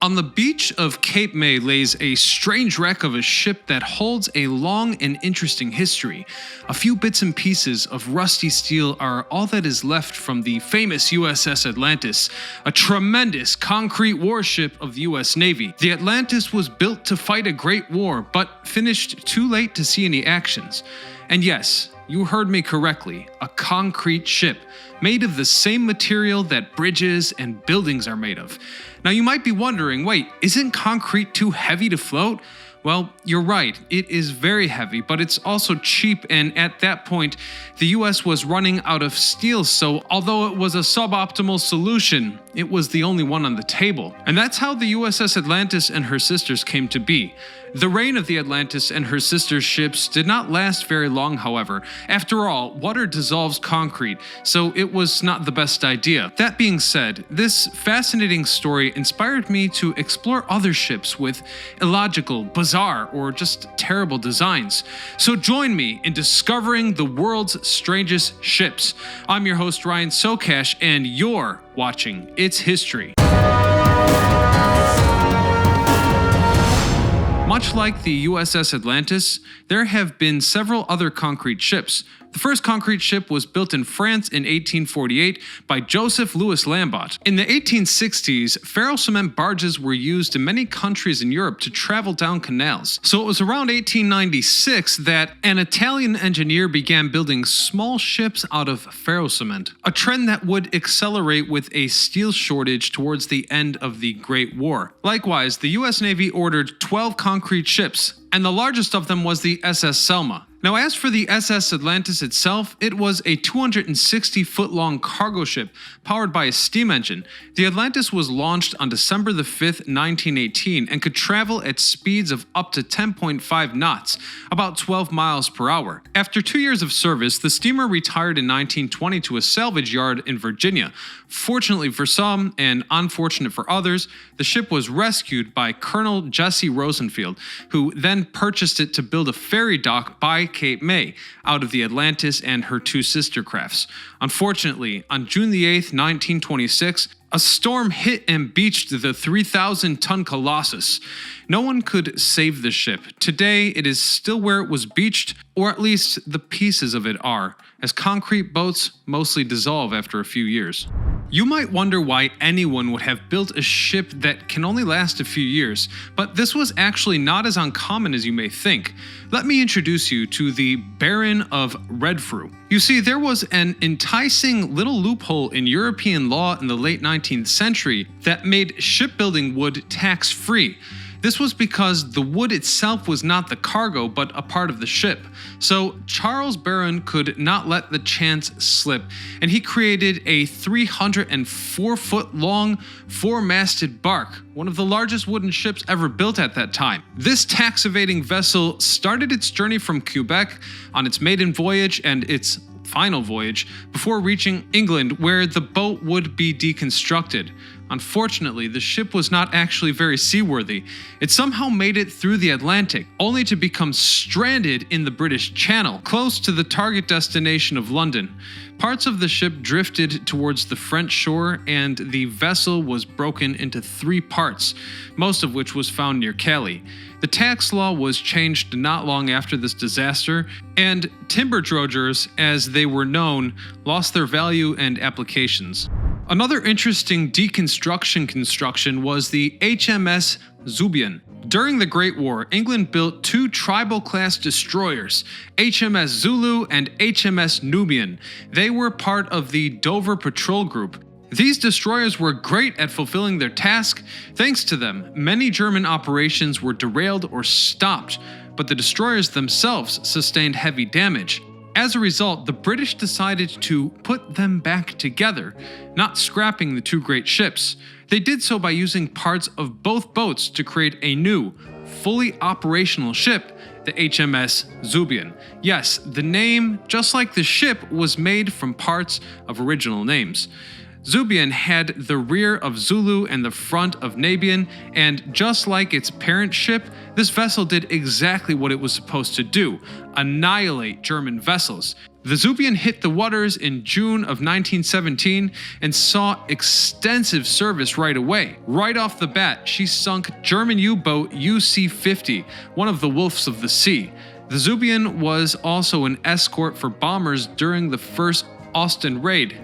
On the beach of Cape May lays a strange wreck of a ship that holds a long and interesting history. A few bits and pieces of rusty steel are all that is left from the famous USS Atlantus, a tremendous concrete warship of the US Navy. The Atlantis was built to fight a great war, but finished too late to see any actions. And yes, you heard me correctly, a concrete ship, made of the same material that bridges and buildings are made of. Now you might be wondering, wait, isn't concrete too heavy to float? Well, you're right, it is very heavy, but it's also cheap, and at that point, the US was running out of steel, so although it was a suboptimal solution, it was the only one on the table. And that's how the USS Atlantis and her sisters came to be. The reign of the Atlantis and her sister ships did not last very long, however. After all, water dissolves concrete, so it was not the best idea. That being said, this fascinating story inspired me to explore other ships with illogical, bizarre, or just terrible designs. So join me in discovering the world's strangest ships. I'm your host Ryan Socash, and you're watching It's History. Much like the USS Atlantis, there have been several other concrete ships. The first concrete ship was built in France in 1848 by Joseph Louis Lambot. In the 1860s, ferro cement barges were used in many countries in Europe to travel down canals. So it was around 1896 that an Italian engineer began building small ships out of ferro cement, a trend that would accelerate with a steel shortage towards the end of the Great War. Likewise, the US Navy ordered 12 concrete ships, and the largest of them was the SS Selma. Now, as for the SS Atlantis itself, it was a 260-foot-long cargo ship powered by a steam engine. The Atlantis was launched on December the 5th, 1918, and could travel at speeds of up to 10.5 knots, about 12 miles per hour. After 2 years of service, the steamer retired in 1920 to a salvage yard in Virginia. Fortunately for some, and unfortunate for others, the ship was rescued by Colonel Jesse Rosenfield, who then purchased it to build a ferry dock by Cape May out of the Atlantis and her two sister crafts. Unfortunately, on June the 8th, 1926, a storm hit and beached the 3,000-ton Colossus. No one could save the ship. Today, it is still where it was beached, or at least the pieces of it are, as concrete boats mostly dissolve after a few years. You might wonder why anyone would have built a ship that can only last a few years, but this was actually not as uncommon as you may think. Let me introduce you to the Baron of Renfrew. You see, there was an enticing little loophole in European law in the late 19th century that made shipbuilding wood tax-free. This was because the wood itself was not the cargo, but a part of the ship. So Charles Baron could not let the chance slip, and he created a 304-foot-long, four-masted bark, one of the largest wooden ships ever built at that time. This tax-evading vessel started its journey from Quebec on its maiden voyage and its final voyage before reaching England, where the boat would be deconstructed. Unfortunately, the ship was not actually very seaworthy. It somehow made it through the Atlantic, only to become stranded in the British Channel, close to the target destination of London. Parts of the ship drifted towards the French shore, and the vessel was broken into 3 parts, most of which was found near Calais. The tax law was changed not long after this disaster, and timber drodgers, as they were known, lost their value and applications. Another interesting deconstruction construction was the HMS Zubian. During the Great War, England built 2 tribal-class destroyers, HMS Zulu and HMS Nubian. They were part of the Dover Patrol Group. These destroyers were great at fulfilling their task. Thanks to them, many German operations were derailed or stopped, but the destroyers themselves sustained heavy damage. As a result, the British decided to put them back together, not scrapping the 2 great ships. They did so by using parts of both boats to create a new, fully operational ship, the HMS Zubian. Yes, the name, just like the ship, was made from parts of original names. Zubian had the rear of Zulu and the front of Nabian, and just like its parent ship, this vessel did exactly what it was supposed to do: annihilate German vessels. The Zubian hit the waters in June of 1917 and saw extensive service right away. Right off the bat, she sunk German U-boat UC-50, one of the Wolves of the Sea. The Zubian was also an escort for bombers during the first Ostend raid.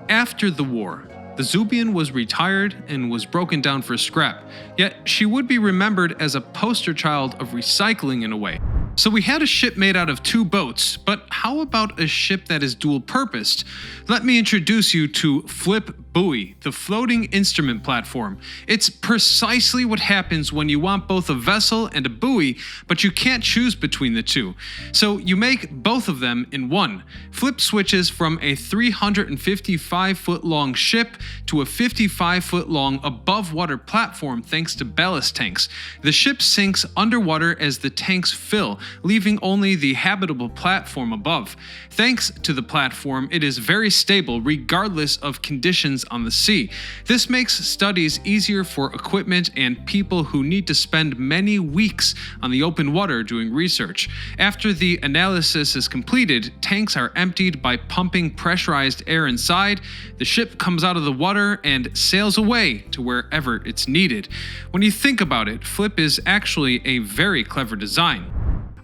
After the war, the Zubian was retired and was broken down for scrap, yet she would be remembered as a poster child of recycling in a way. So we had a ship made out of two boats, but how about a ship that is dual-purposed? Let me introduce you to Flip Buoy, the floating instrument platform. It's precisely what happens when you want both a vessel and a buoy, but you can't choose between the two. So you make both of them in one. Flip switches from a 355-foot-long ship to a 55-foot-long above-water platform thanks to ballast tanks. The ship sinks underwater as the tanks fill, leaving only the habitable platform above. Thanks to the platform, it is very stable regardless of conditions on the sea. This makes studies easier for equipment and people who need to spend many weeks on the open water doing research. After the analysis is completed, tanks are emptied by pumping pressurized air inside. The ship comes out of the water and sails away to wherever it's needed. When you think about it, Flip is actually a very clever design.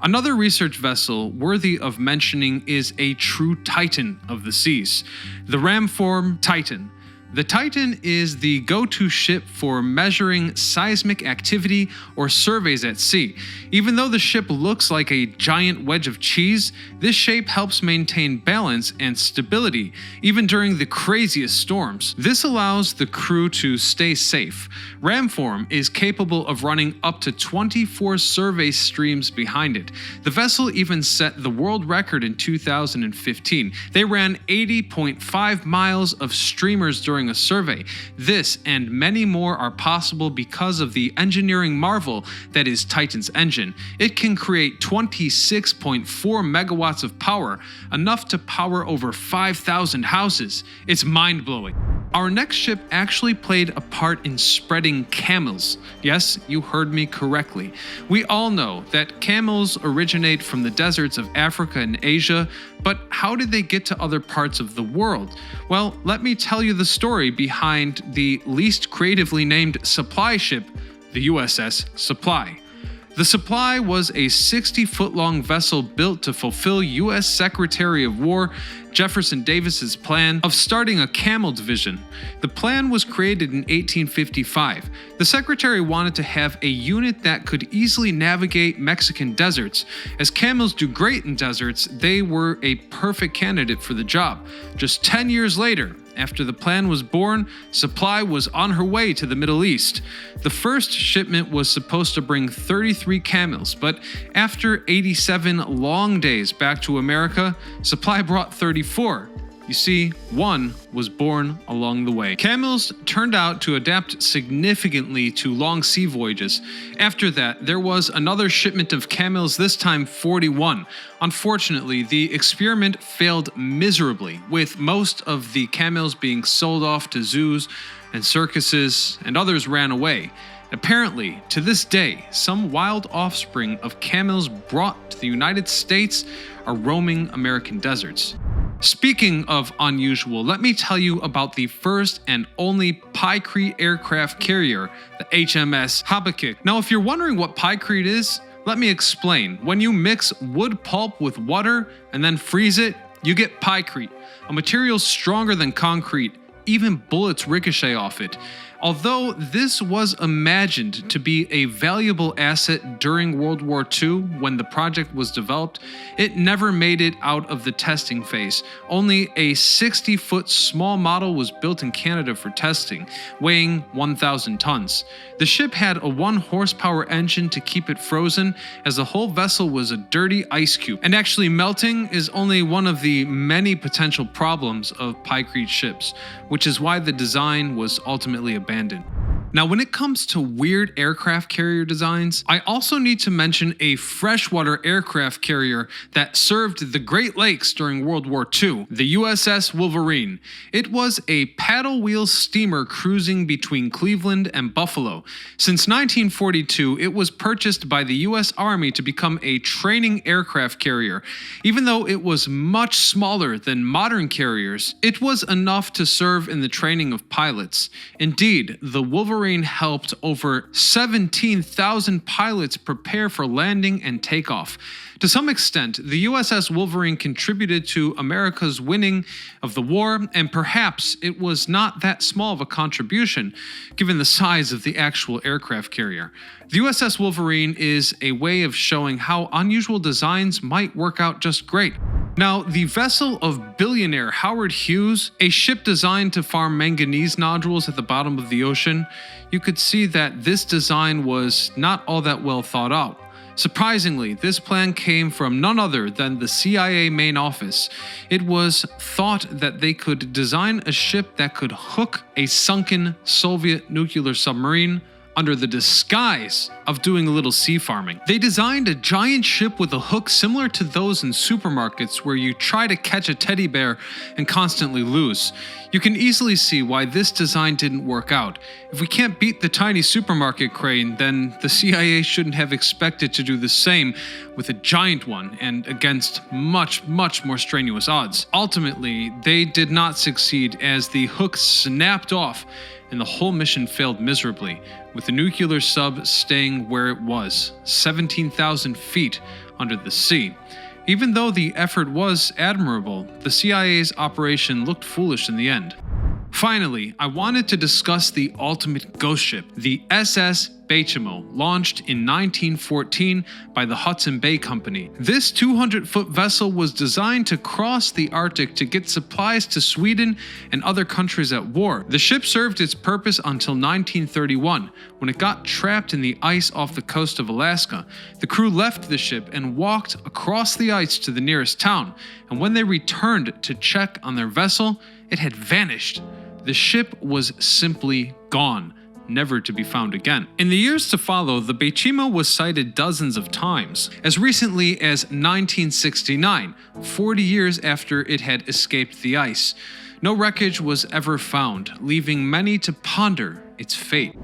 Another research vessel worthy of mentioning is a true titan of the seas, the Ramform Titan. The Titan is the go-to ship for measuring seismic activity or surveys at sea. Even though the ship looks like a giant wedge of cheese, this shape helps maintain balance and stability, even during the craziest storms. This allows the crew to stay safe. Ramform is capable of running up to 24 survey streams behind it. The vessel even set the world record in 2015. They ran 80.5 miles of streamers during a survey. This and many more are possible because of the engineering marvel that is Titan's engine. It can create 26.4 megawatts of power, enough to power over 5,000 houses. It's mind-blowing. Our next ship actually played a part in spreading camels. Yes, you heard me correctly. We all know that camels originate from the deserts of Africa and Asia, but how did they get to other parts of the world? Well, let me tell you the story behind the least creatively named supply ship, the USS Supply. The Supply was a 60-foot-long vessel built to fulfill U.S. Secretary of War Jefferson Davis's plan of starting a Camel division. The plan was created in 1855. The Secretary wanted to have a unit that could easily navigate Mexican deserts. As camels do great in deserts, they were a perfect candidate for the job. Just 10 years later, after the plan was born, Supply was on her way to the Middle East. The first shipment was supposed to bring 33 camels, but after 87 long days back to America, Supply brought 34. You see, one was born along the way. Camels turned out to adapt significantly to long sea voyages. After that, there was another shipment of camels, this time 41. Unfortunately, the experiment failed miserably, with most of the camels being sold off to zoos and circuses, and others ran away. Apparently, to this day, some wild offspring of camels brought to the United States are roaming American deserts. Speaking of unusual, let me tell you about the first and only pykrete aircraft carrier, the HMS Habakkuk. Now, if you're wondering what pykrete is, let me explain. When you mix wood pulp with water and then freeze it, you get pykrete, a material stronger than concrete. Even bullets ricochet off it. Although this was imagined to be a valuable asset during World War II when the project was developed, it never made it out of the testing phase. Only a 60-foot small model was built in Canada for testing, weighing 1,000 tons. The ship had a 1-horsepower engine to keep it frozen, as the whole vessel was a dirty ice cube. And actually melting is only one of the many potential problems of pykrete ships, which is why the design was ultimately abandoned. Now, when it comes to weird aircraft carrier designs, I also need to mention a freshwater aircraft carrier that served the Great Lakes during World War II, the USS Wolverine. It was a paddle wheel steamer cruising between Cleveland and Buffalo. Since 1942, it was purchased by the US Army to become a training aircraft carrier. Even though it was much smaller than modern carriers, it was enough to serve in the training of pilots. Indeed, the Wolverine helped over 17,000 pilots prepare for landing and takeoff. To some extent, the USS Wolverine contributed to America's winning of the war, and perhaps it was not that small of a contribution, given the size of the actual aircraft carrier. The USS Wolverine is a way of showing how unusual designs might work out just great. Now, the vessel of billionaire Howard Hughes, a ship designed to farm manganese nodules at the bottom of the ocean, you could see that this design was not all that well thought out. Surprisingly, this plan came from none other than the CIA main office. It was thought that they could design a ship that could hook a sunken Soviet nuclear submarine under the disguise of doing a little sea farming. They designed a giant ship with a hook similar to those in supermarkets where you try to catch a teddy bear and constantly lose. You can easily see why this design didn't work out. If we can't beat the tiny supermarket crane, then the CIA shouldn't have expected to do the same with a giant one and against much more strenuous odds. Ultimately, they did not succeed as the hook snapped off and the whole mission failed miserably, with the nuclear sub staying where it was, 17,000 feet under the sea. Even though the effort was admirable, the CIA's operation looked foolish in the end. Finally, I wanted to discuss the ultimate ghost ship, the SS Baychimo, launched in 1914 by the Hudson Bay Company. This 200-foot vessel was designed to cross the Arctic to get supplies to Sweden and other countries at war. The ship served its purpose until 1931, when it got trapped in the ice off the coast of Alaska. The crew left the ship and walked across the ice to the nearest town, and when they returned to check on their vessel, it had vanished. The ship was simply gone, never to be found again. In the years to follow, the Baychimo was sighted dozens of times, as recently as 1969, 40 years after it had escaped the ice. No wreckage was ever found, leaving many to ponder its fate.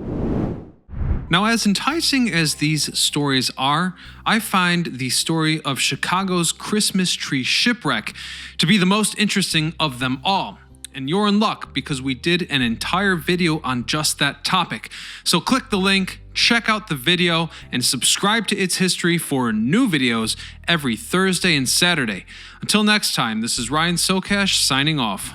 Now, as enticing as these stories are, I find the story of Chicago's Christmas tree shipwreck to be the most interesting of them all. And you're in luck because we did an entire video on just that topic. So click the link, check out the video, and subscribe to It's History for new videos every Thursday and Saturday. Until next time, this is Ryan Socash signing off.